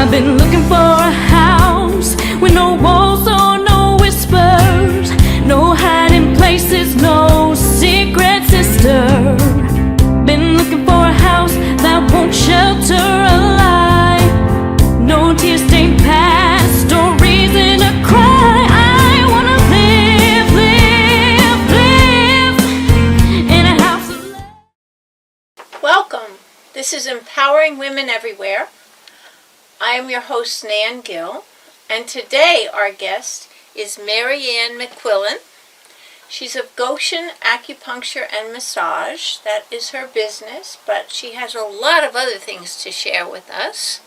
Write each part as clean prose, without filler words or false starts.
I've been looking for a house with no walls or no whispers, no hiding places, no secret sister. Been looking for a house that won't shelter a lie, no tear-stained past or reason to cry. I wanna live in a house of love. Welcome. This is Empowering Women Everywhere. I am your host, Nan Gill, and today our guest is Maryann McQuillan. She's of Goshen Acupuncture and Massage. That is her business, but she has a lot of other things to share with us.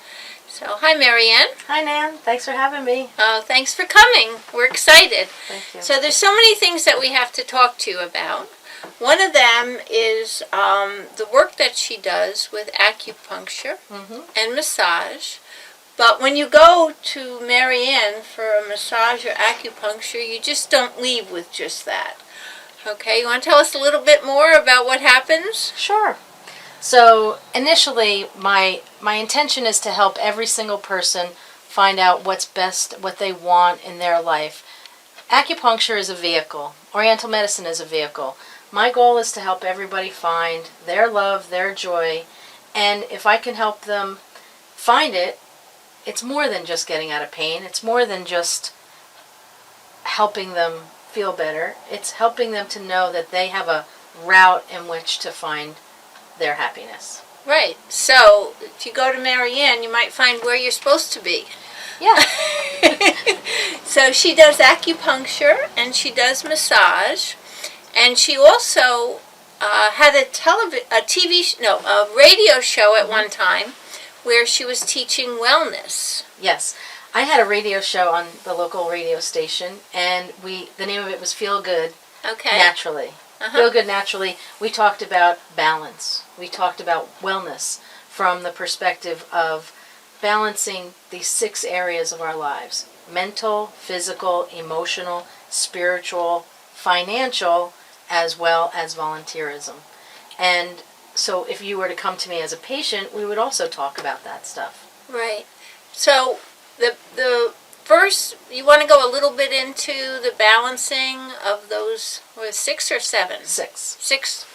So, hi Maryann. Hi Nan, thanks for having me. Thanks for coming. We're excited. Thank you. So there's so many things that we have to talk to you about. One of them is the work that she does with acupuncture and massage. But when you go to Maryann for a massage or acupuncture, you just don't leave with just that. Okay, you want to tell us a little bit more about what happens? Sure. So initially, my intention is to help every single person find out what's best, what they want in their life. Acupuncture is a vehicle. Oriental medicine is a vehicle. My goal is to help everybody find their love, their joy, and if I can help them find it, it's more than just getting out of pain. It's more than just helping them feel better. It's helping them to know that they have a route in which to find their happiness. Right. So if you go to Maryann, you might find where you're supposed to be. Yeah. So she does acupuncture and she does massage, and she also had a radio show at one time where she was teaching wellness. Yes. I had a radio show on the local radio station, and the name of it was Feel Good Naturally. Feel Good Naturally. We talked about balance. We talked about wellness from the perspective of balancing these 6 areas of our lives: mental, physical, emotional, spiritual, financial, as well as volunteerism. And so if you were to come to me as a patient, we would also talk about that stuff. Right. So the first, you want to go a little bit into the balancing of those, 6 or 7? 6. 6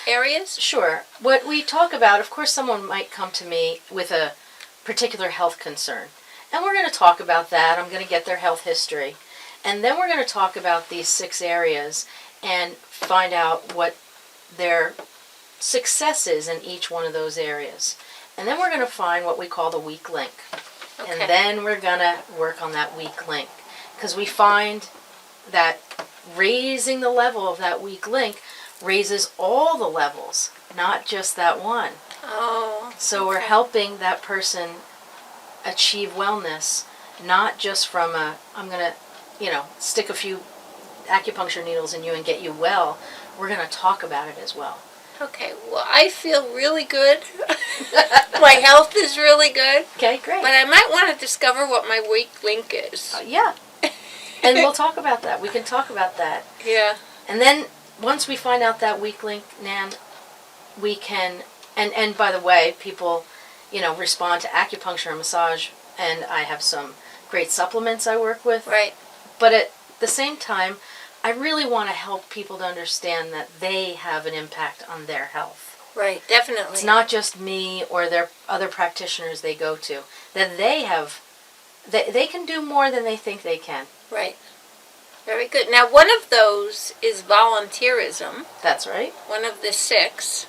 areas? Sure. What we talk about, of course, someone might come to me with a particular health concern. And we're going to talk about that. I'm going to get their health history. And then we're going to talk about these 6 areas and find out what their success is in each one of those areas. And then we're going to find what we call the weak link. Okay. And then we're going to work on that weak link. Because we find that raising the level of that weak link raises all the levels, not just that one. Oh. So we're helping that person achieve wellness, not just from I'm going to, stick a few acupuncture needles in you and get you well. We're going to talk about it as well. Okay, well, I feel really good. My health is really good. Okay, great. But I might want to discover what my weak link is. Yeah. And we'll talk about that. We can talk about that. Yeah. And then once we find out that weak link, Nan, we can, and by the way, people, respond to acupuncture and massage, and I have some great supplements I work with. Right. But at the same time, I really want to help people to understand that they have an impact on their health. Right, definitely. It's not just me or their other practitioners they go to. That they can do more than they think they can. Right. Very good. Now, one of those is volunteerism. That's right. One of the 6.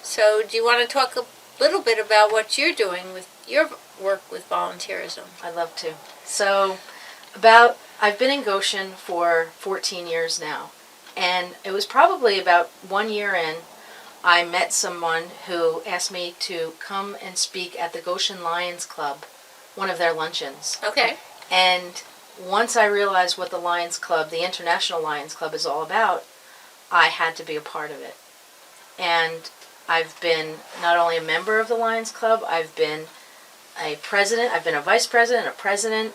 So, do you want to talk a little bit about what you're doing with your work with volunteerism? I'd love to. So, I've been in Goshen for 14 years now, and it was probably about 1 year in, I met someone who asked me to come and speak at the Goshen Lions Club, one of their luncheons. Okay. And once I realized what the Lions Club, the International Lions Club, is all about, I had to be a part of it. And I've been not only a member of the Lions Club, I've been a president, I've been a vice president, a president,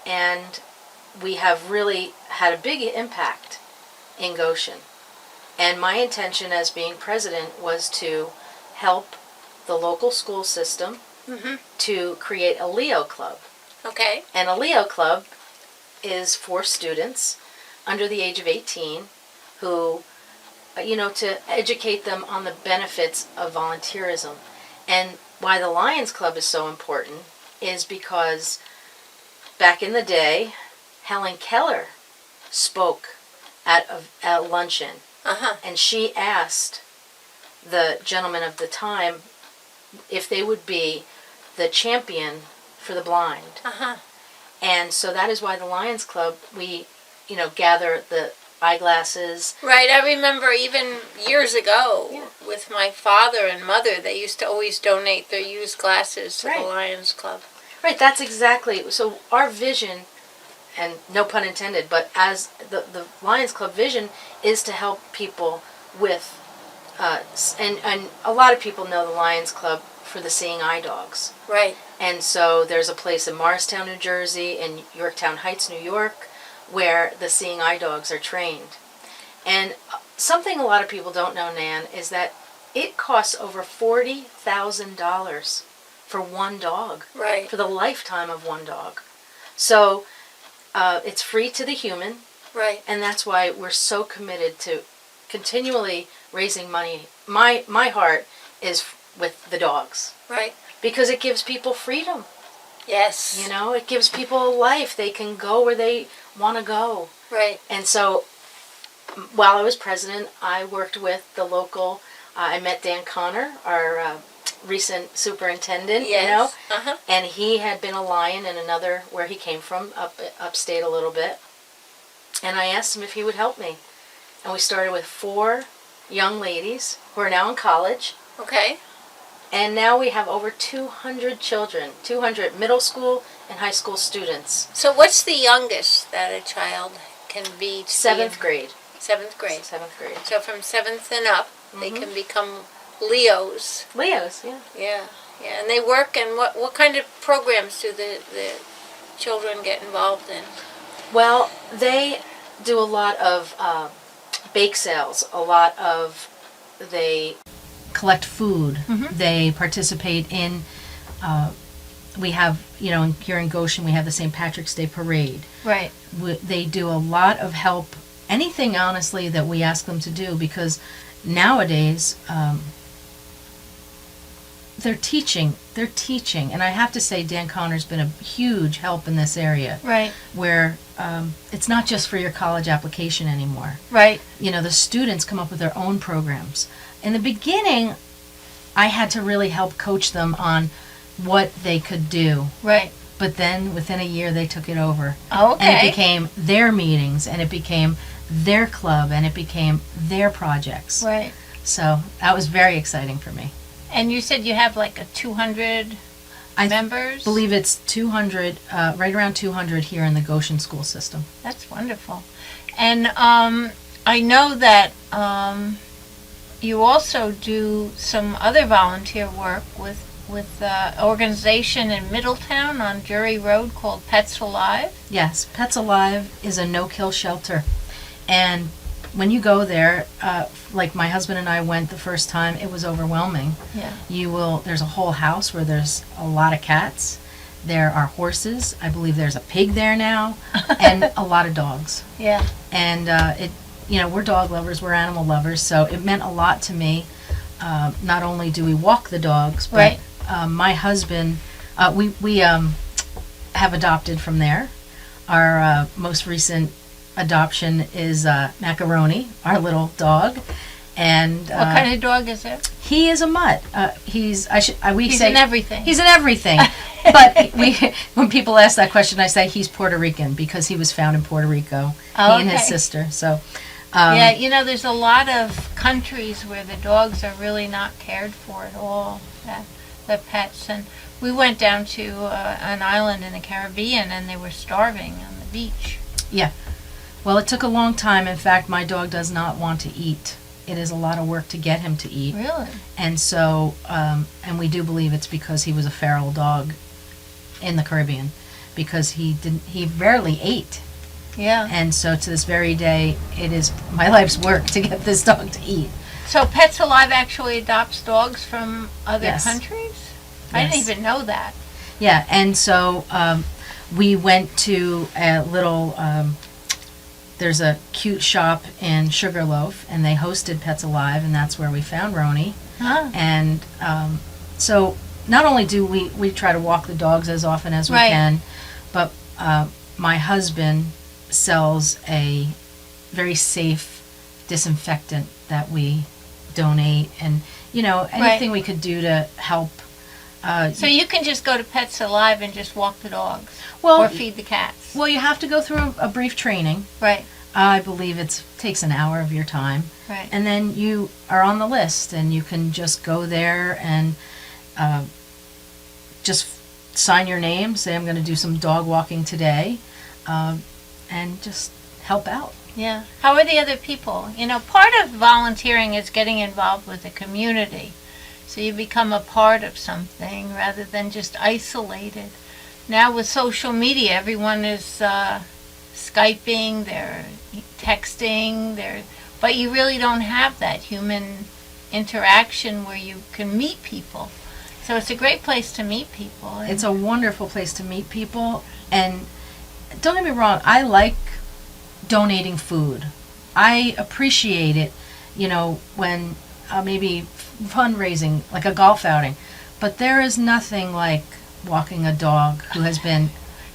and we have really had a big impact in Goshen. And my intention as being president was to help the local school system to create a Leo Club. Okay. And a Leo Club is for students under the age of 18 who, to educate them on the benefits of volunteerism. And why the Lions Club is so important is because back in the day, Helen Keller spoke at a luncheon. And she asked the gentleman of the time if they would be the champion for the blind. And so that is why the Lions Club, we, gather the eyeglasses. Right, I remember even years ago with my father and mother, they used to always donate their used glasses to the Lions Club. Right, that's exactly. So our vision, and no pun intended, but as the Lions Club vision is to help people with, and a lot of people know the Lions Club for the seeing eye dogs. Right. And so there's a place in Morristown, New Jersey, and Yorktown Heights, New York, where the seeing eye dogs are trained. And something a lot of people don't know, Nan, is that it costs over $40,000 for one dog. Right. For the lifetime of one dog. So it's free to the human. Right. And that's why we're so committed to continually raising money. My heart is with the dogs. Right. Because it gives people freedom. Yes. It gives people a life. They can go where they want to go. Right. And so while I was president, I worked with the local, I met Dan Connor, our recent superintendent, Yes. and he had been a lion in another, where he came from, upstate a little bit. And I asked him if he would help me. And we started with 4 young ladies who are now in college. Okay. And now we have over 200 children, 200 middle school and high school students. So what's the youngest that a child can be? 7th grade. 7th grade. 7th grade. So from 7th and up, they can become Leos. Leos, yeah. Yeah. Yeah. And they work, and what kind of programs do the children get involved in? Well, they do a lot of bake sales, they collect food. They participate in, we have, here in Goshen, we have the St. Patrick's Day Parade. Right. They do a lot of help, anything, honestly, that we ask them to do, because nowadays, they're teaching, and I have to say Dan Connor's been a huge help in this area. Right. Where it's not just for your college application anymore. Right. The students come up with their own programs. In the beginning, I had to really help coach them on what they could do. Right. But then within a year, they took it over. Oh, okay. And it became their meetings, and it became their club, and it became their projects. Right. So that was very exciting for me. And you said you have like a 200 members? I believe it's 200, right around 200 here in the Goshen school system. That's wonderful. And I know that you also do some other volunteer work with an organization in Middletown on Drury Road called Pets Alive. Yes, Pets Alive is a no-kill shelter. And when you go there, like my husband and I went the first time, it was overwhelming. Yeah. There's a whole house where there's a lot of cats. There are horses. I believe there's a pig there now, and a lot of dogs. Yeah. And we're dog lovers, we're animal lovers, so it meant a lot to me. Not only do we walk the dogs, but right. My husband, we have adopted from there. Our most recent adoption is Macaroni, our little dog. And what kind of dog is it? He is a mutt. He's an everything. He's an everything. But when people ask that question, I say he's Puerto Rican because he was found in Puerto Rico. Oh, he and his sister. So yeah, there's a lot of countries where the dogs are really not cared for at all. The pets, and we went down to an island in the Caribbean, and they were starving on the beach. Yeah. Well, it took a long time. In fact, my dog does not want to eat. It is a lot of work to get him to eat. Really? And so, and we do believe it's because he was a feral dog in the Caribbean, because he rarely ate. Yeah. And so to this very day, it is my life's work to get this dog to eat. So Pets Alive actually adopts dogs from other Yes. countries? I didn't Yes. even know that. Yeah, and so we went to a little, there's a cute shop in Sugarloaf, and they hosted Pets Alive, and that's where we found Roni. Huh? And so not only do we try to walk the dogs as often as we Right. can, but my husband sells a very safe disinfectant that we donate, and anything we could do to help. So you can just go to Pets Alive and just walk the dogs Well, or feed the cats. well, you have to go through a brief training. Right, I believe it takes an hour of your time, right. and then you are on the list, and you can just go there and just sign your name, say I'm going to do some dog walking today, and just help out. Yeah. How are the other people? Part of volunteering is getting involved with the community. So you become a part of something rather than just isolated. Now with social media, everyone is Skyping, they're texting, but you really don't have that human interaction where you can meet people. So it's a great place to meet people. It's a wonderful place to meet people, and don't get me wrong, I like donating food. I appreciate it, when maybe fundraising, like a golf outing. But there is nothing like walking a dog who has been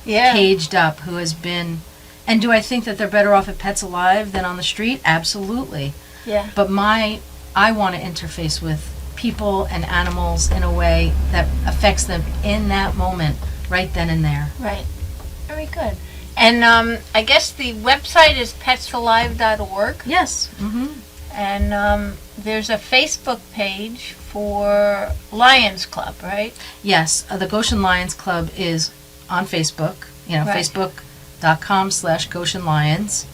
caged up, who has been... And do I think that they're better off at Pets Alive than on the street? Absolutely. Yeah. But I want to interface with people and animals in a way that affects them in that moment, right then and there. Right. Very good. And I guess the website is petsalive.org. Yes. Mm-hmm. And there's a Facebook page for Lions Club, right? Yes. The Goshen Lions Club is on Facebook, Right. facebook.com/Goshen Lions.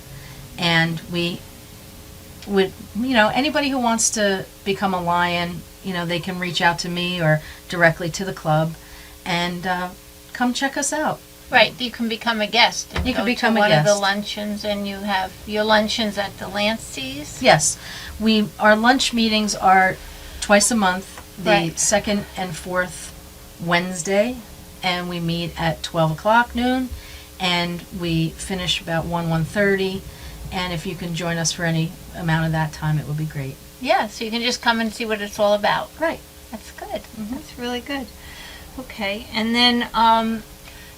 And we would, anybody who wants to become a lion, they can reach out to me or directly to the club and come check us out. Right. You can become a guest. And You can go become to a one of the guest. luncheons, and you have your luncheons at the Lancey's. Yes. Our lunch meetings are twice a month, the Right. second and fourth Wednesday, and we meet at 12 o'clock noon, and we finish about 1:30, and if you can join us for any amount of that time, it would be great. Yeah. So you can just come and see what it's all about. Right. That's good. That's really good. Okay. And then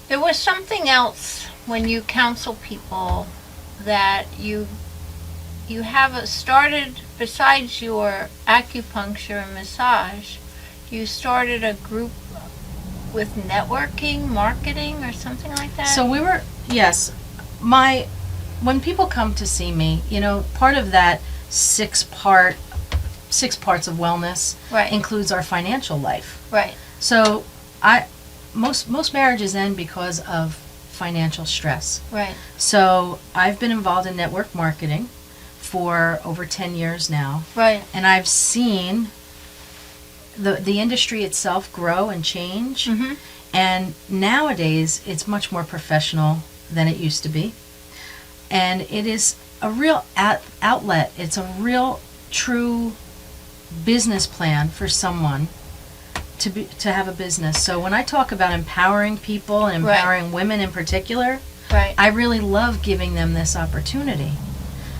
there was something else when you counsel people that you have started, besides your acupuncture and massage, you started a group with networking, marketing, or something like that? So when people come to see me, part of that six parts of wellness Right. includes our financial life. Right. So most marriages end because of financial stress. Right. So I've been involved in network marketing for over 10 years now, Right. and I've seen the industry itself grow and change. Mhm. And nowadays it's much more professional than it used to be, and it is a real outlet. It's a real true business plan for someone to have a business. So when I talk about empowering people and Right. empowering women in particular, Right. I really love giving them this opportunity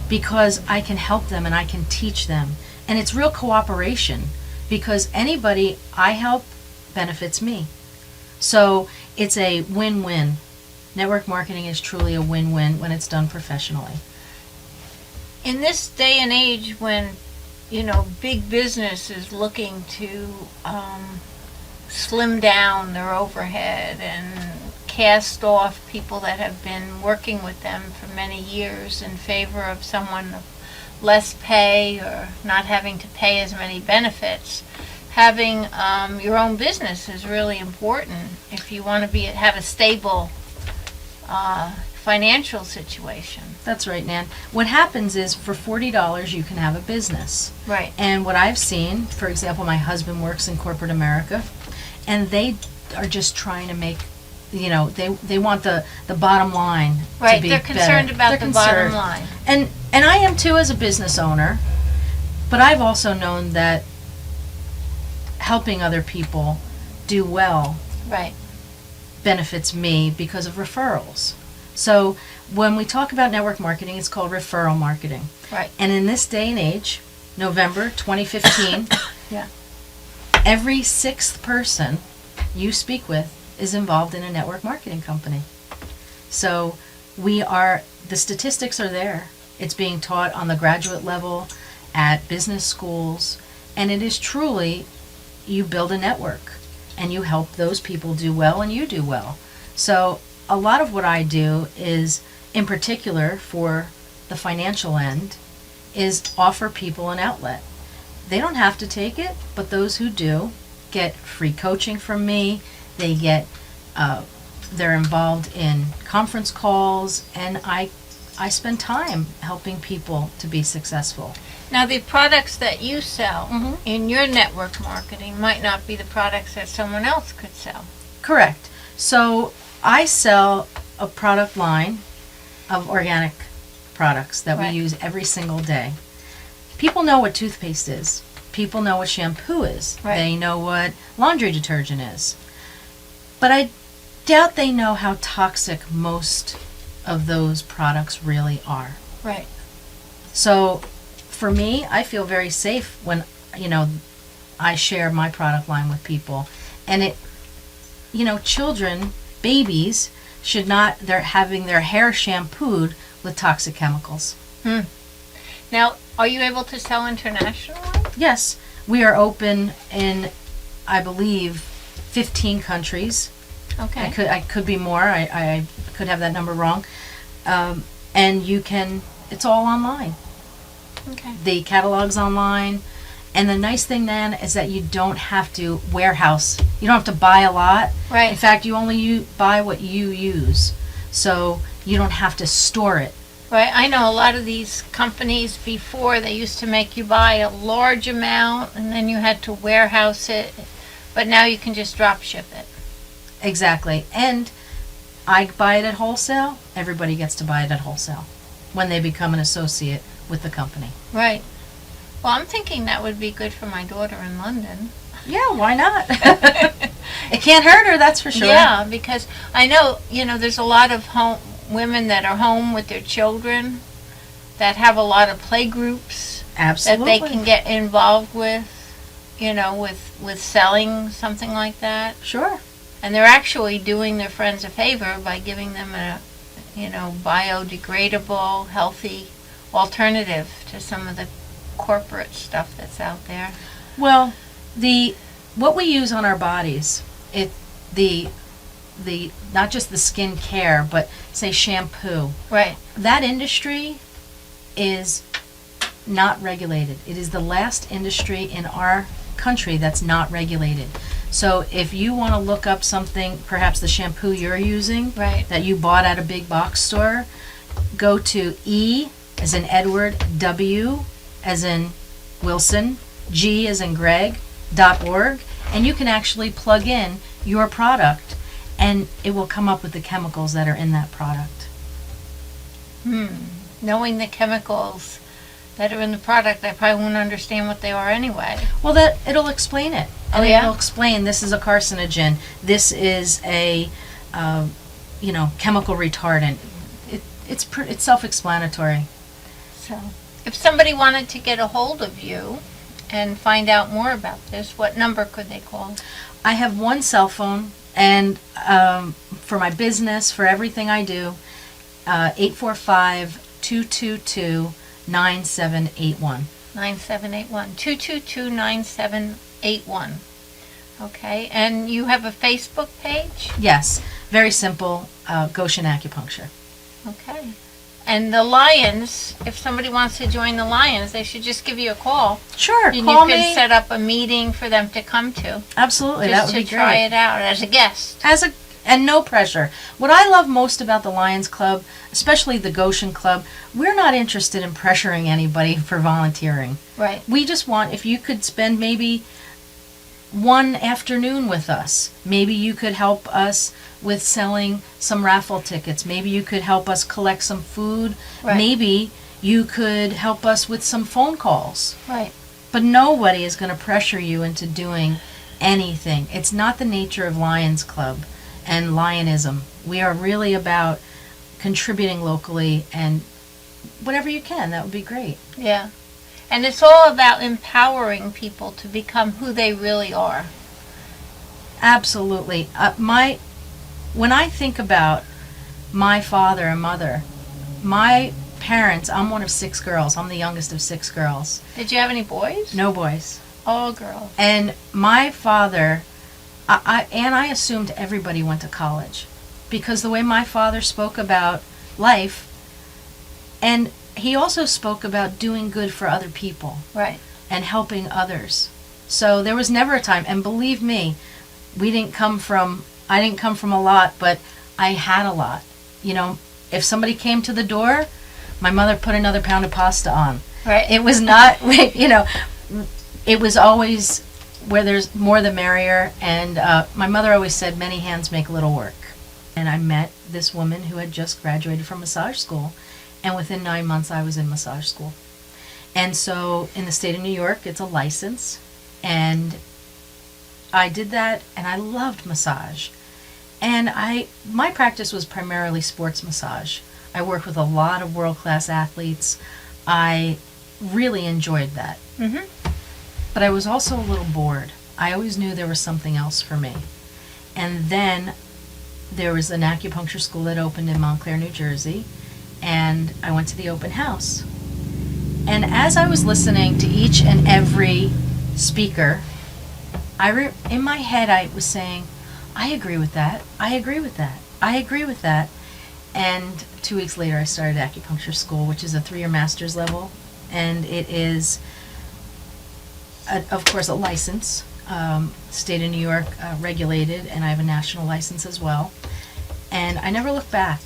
because I can help them and I can teach them. And it's real cooperation because anybody I help benefits me. So it's a win-win. Network marketing is truly a win-win when it's done professionally. In this day and age when, big business is looking to slim down their overhead and cast off people that have been working with them for many years in favor of someone of less pay or not having to pay as many benefits, having your own business is really important if you want to have a stable financial situation. That's right, Nan. What happens is for $40 you can have a business. Right. And what I've seen, for example, my husband works in corporate America, and they are just trying to make, they want the bottom line Right. to be They're concerned better. about They're the bottom concerned. line. And I am too as a business owner, but I've also known that helping other people do well Right. benefits me because of referrals. So when we talk about network marketing, it's called referral marketing. Right. And in this day and age, November 2015, Yeah. every sixth person you speak with is involved in a network marketing company. So the statistics are there. It's being taught on the graduate level, at business schools, and it is truly, you build a network and you help those people do well and you do well. So a lot of what I do is, in particular for the financial end, is offer people an outlet. They don't have to take it, but those who do get free coaching from me. They get, they're involved in conference calls, and I spend time helping people to be successful. Now, the products that you sell Mhm. in your network marketing might not be the products that someone else could sell. Correct. So I sell a product line of organic products that Right. we use every single day. People know what toothpaste is. People know what shampoo is. Right. They know what laundry detergent is. But I doubt they know how toxic most of those products really are. Right. So for me, I feel very safe when, I share my product line with people. And children, babies, should not, they're having their hair shampooed with toxic chemicals. Now, are you able to sell internationally? Yes, we are open in, I believe, 15 countries. Okay. I could be more. I could have that number wrong. And it's all online. Okay. The catalog's online. And the nice thing then is that you don't have to warehouse. You don't have to buy a lot. Right. In fact, you only buy what you use. So you don't have to store it. Right. I know a lot of these companies before, they used to make you buy a large amount and then you had to warehouse it. But now you can just drop ship it. Exactly. And I buy it at wholesale. Everybody gets to buy it at wholesale when they become an associate with the company. Right. Well, I'm thinking that would be good for my daughter in London. Yeah, why not? It can't hurt her, that's for sure. Yeah, because I know, there's a lot of women that are home with their children that have a lot of play groups Absolutely. that they can get involved with, with selling something like that. Sure. And they're actually doing their friends a favor by giving them a, biodegradable, healthy alternative to some of the corporate stuff that's out there. Well, what we use on our bodies, the not just the skin care, but say shampoo. Right. That industry is not regulated. It is the last industry in our country that's not regulated. So if you want to look up something, perhaps the shampoo you're using, Right. that you bought at a big box store, go to E as in Edward, W as in Wilson, G as in Greg, .org, and you can actually plug in your product and it will come up with the chemicals that are in that product. Knowing the chemicals that are in the product, I probably won't understand what they are anyway. Well, it'll explain it. Oh, And yeah? it'll explain this is a carcinogen, this is a chemical retardant. It's self-explanatory. So, if somebody wanted to get a hold of you and find out more about this, what number could they call? I have one cell phone, and for my business, for everything I do, 845-222-9781. 9781. 222-9781. Okay, and you have a Facebook page? Yes, very simple, Goshen Acupuncture. Okay. And the Lions, if somebody wants to join the Lions, they should just give you a call. Sure, And call you can me. set up a meeting for them to come to. Absolutely, that Just would to be try great. it out as a guest. And no pressure. What I love most about the Lions Club, especially the Goshen Club, we're not interested in pressuring anybody for volunteering. Right. We just want, if you could spend maybe one afternoon with us, maybe you could help us with selling some raffle tickets. Maybe you could help us collect some food. Right. Maybe you could help us with some phone calls. Right. But nobody is going to pressure you into doing anything. It's not the nature of Lions Club and Lionism. We are really about contributing locally, and whatever you can, that would be great. Yeah. And it's all about empowering people to become who they really are. Absolutely. When I think about my father and mother, my parents, I'm one of 6 girls. I'm the youngest of 6 girls. Did you have any boys? No boys. All girls. And my father, I assumed everybody went to college, because the way my father spoke about life, and he also spoke about doing good for other people. Right. And helping others. So there was never a time, and believe me, I didn't come from a lot, but I had a lot. You know, if somebody came to the door, my mother put another pound of pasta on. Right. It was not, you know, it was always where there's more the merrier, and my mother always said, many hands make little work. And I met this woman who had just graduated from massage school, and within 9 months I was in massage school. And so in the state of New York, it's a license, and I did that, and I loved massage. And my practice was primarily sports massage. I worked with a lot of world-class athletes. I really enjoyed that. Mm-hmm. But I was also a little bored. I always knew there was something else for me. And then there was an acupuncture school that opened in Montclair, New Jersey, and I went to the open house. And as I was listening to each and every speaker, in my head I was saying, I agree with that, I agree with that, I agree with that. And 2 weeks later I started acupuncture school, which is a 3-year master's level, and it is, of course, a license, state of New York regulated, and I have a national license as well. And I never looked back.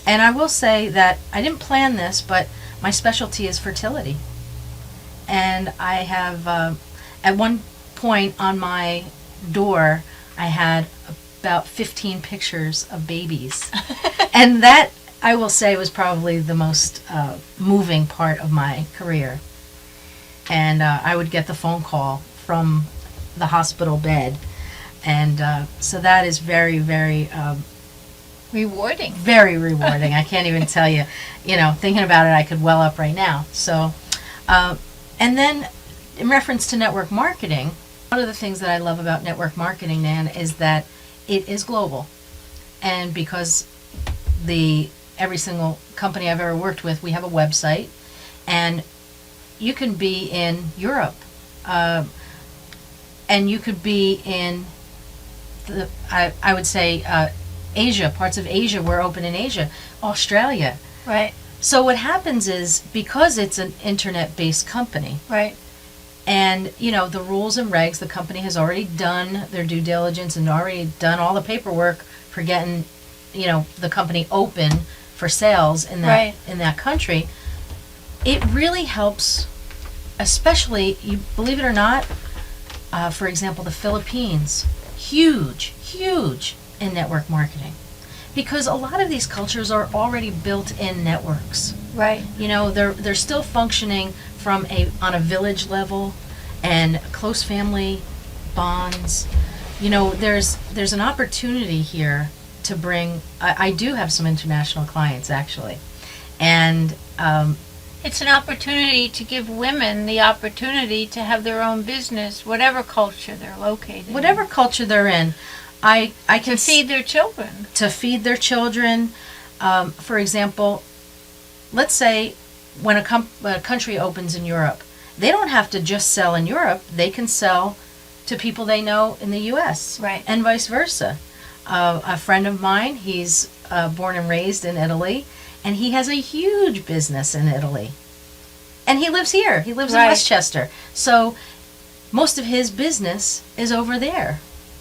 And I will say that I didn't plan this, but my specialty is fertility. And I have, at one point on my door, I had about 15 pictures of babies. And that, I will say, was probably the most moving part of my career. And I would get the phone call from the hospital bed. And so that is very, very rewarding. Very rewarding. I can't even tell you. You know, thinking about it, I could well up right now. So, and then in reference to network marketing, one of the things that I love about network marketing, Nan, is that it is global. And because every single company I've ever worked with, we have a website, and you can be in Europe, and you could be in I would say Asia, parts of Asia. We're open in Asia, Australia. Right. So what happens is, because it's an internet-based company, Right. and you know the rules and regs, the company has already done their due diligence and already done all the paperwork for getting, you know, the company open for sales in that Right. in that country. It really helps, especially, you believe it or not, for example, the Philippines, huge in network marketing, because a lot of these cultures are already built in networks. Right. You know, they're still functioning on a village level, and close family bonds. You know, there's an opportunity here to bring. I do have some international clients actually, and It's an opportunity to give women the opportunity to have their own business, whatever culture they're located in. whatever culture they're in, I can To feed their children. to feed their children. For example, let's say when a country opens in Europe, they don't have to just sell in Europe. They can sell to people they know in the U.S. Right. And vice versa. A friend of mine, he's born and raised in Italy, and he has a huge business in Italy. And he lives here. He lives in Right. Westchester. So most of his business is over there.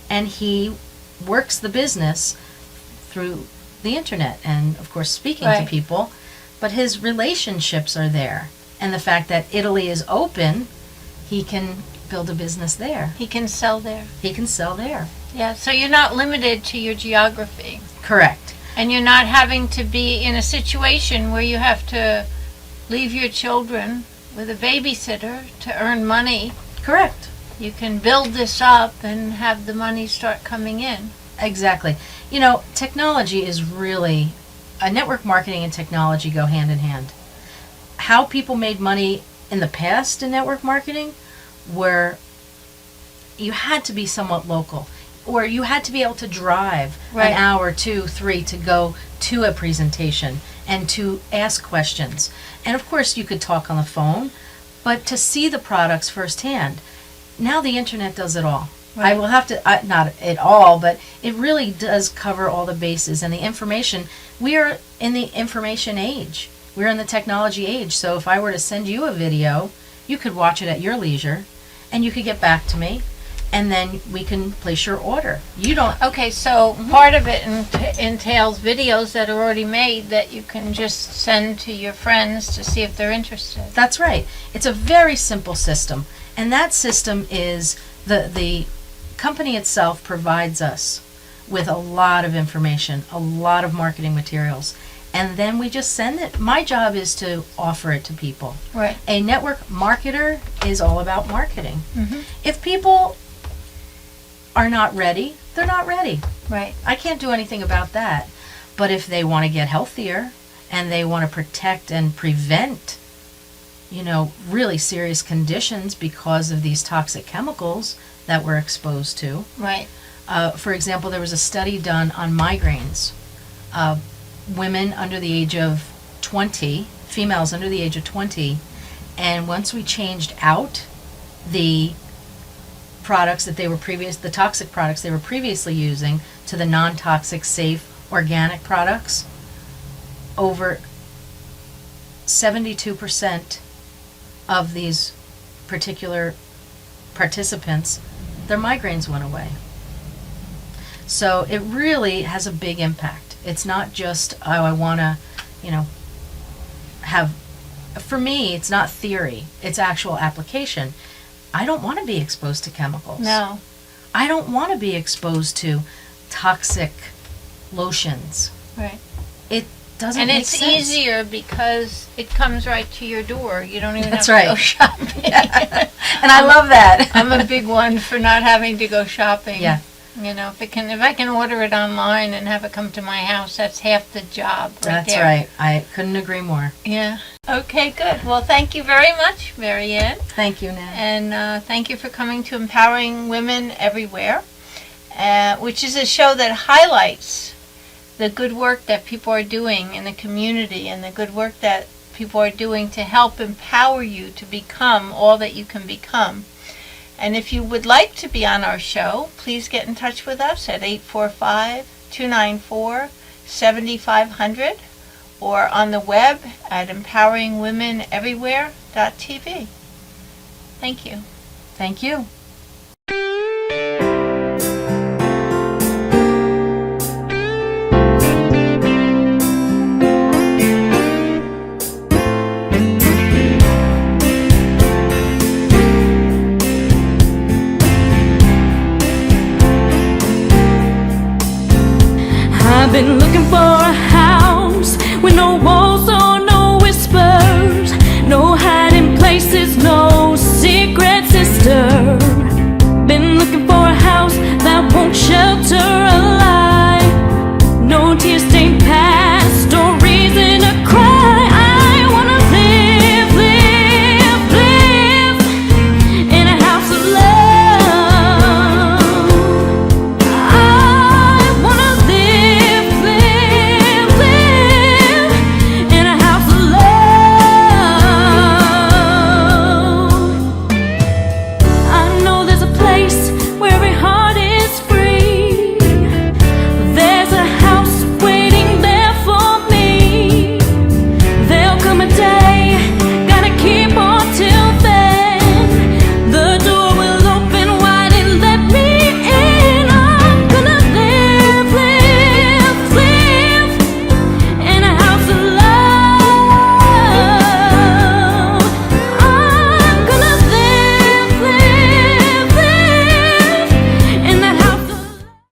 And he works the business through the internet and, of course, speaking Right. to people. But his relationships are there. And the fact that Italy is open, he can build a business there. He can sell there. He can sell there. Yeah, so you're not limited to your geography. Correct. And you're not having to be in a situation where you have to leave your children with a babysitter to earn money. Correct. you can build this up and have the money start coming in. Exactly. Technology is really, network marketing and technology go hand in hand. How people made money in the past in network marketing were you had to be somewhat local, or you had to be able to drive Right. an hour, 2, 3 to go to a presentation and to ask questions. And of course you could talk on the phone, but to see the products firsthand. Now the internet does it all. I Right. will have to, not at all, but it really does cover all the bases. And the information, we are in the information age. We're in the technology age. So if I were to send you a video, you could watch it at your leisure, and you could get back to me, and then we can place your order. You don't, Okay, so part of it entails videos that are already made that you can just send to your friends to see if they're interested. that's right. It's a very simple system. And that system is the company itself provides us with a lot of information, a lot of marketing materials, and then we just send it. My job is to offer it to people. Right. A network marketer is all about marketing. Mm-hmm. If people are not ready, they're not ready. Right. I can't do anything about that. But if they want to get healthier and they want to protect and prevent, really serious conditions because of these toxic chemicals that we're exposed to. Right. For example, there was a study done on migraines. Women under the age of 20, females under the age of 20, and once we changed out the products that the toxic products they were previously using to the non-toxic, safe, organic products, over 72% of these particular participants, their migraines went away. So it really has a big impact. It's not just, I want to, have, for me, it's not theory, it's actual application. I don't want to be exposed to chemicals. No. I don't want to be exposed to toxic lotions. Right. It doesn't And make it's sense. easier because it comes right to your door. You don't even That's have to go right. shopping. And I love that. I'm a big one for not having to go shopping. Yeah. If I can order it online and have it come to my house, that's half the job right That's there. right. I couldn't agree more. Yeah. Okay, good. Well, thank you very much, Maryann. Thank you, Nan. And thank you for coming to Empowering Women Everywhere, which is a show that highlights the good work that people are doing in the community and the good work that people are doing to help empower you to become all that you can become. And if you would like to be on our show, please get in touch with us at 845-294-7500 or on the web at empoweringwomeneverywhere.tv. Thank you. Thank you. I've been looking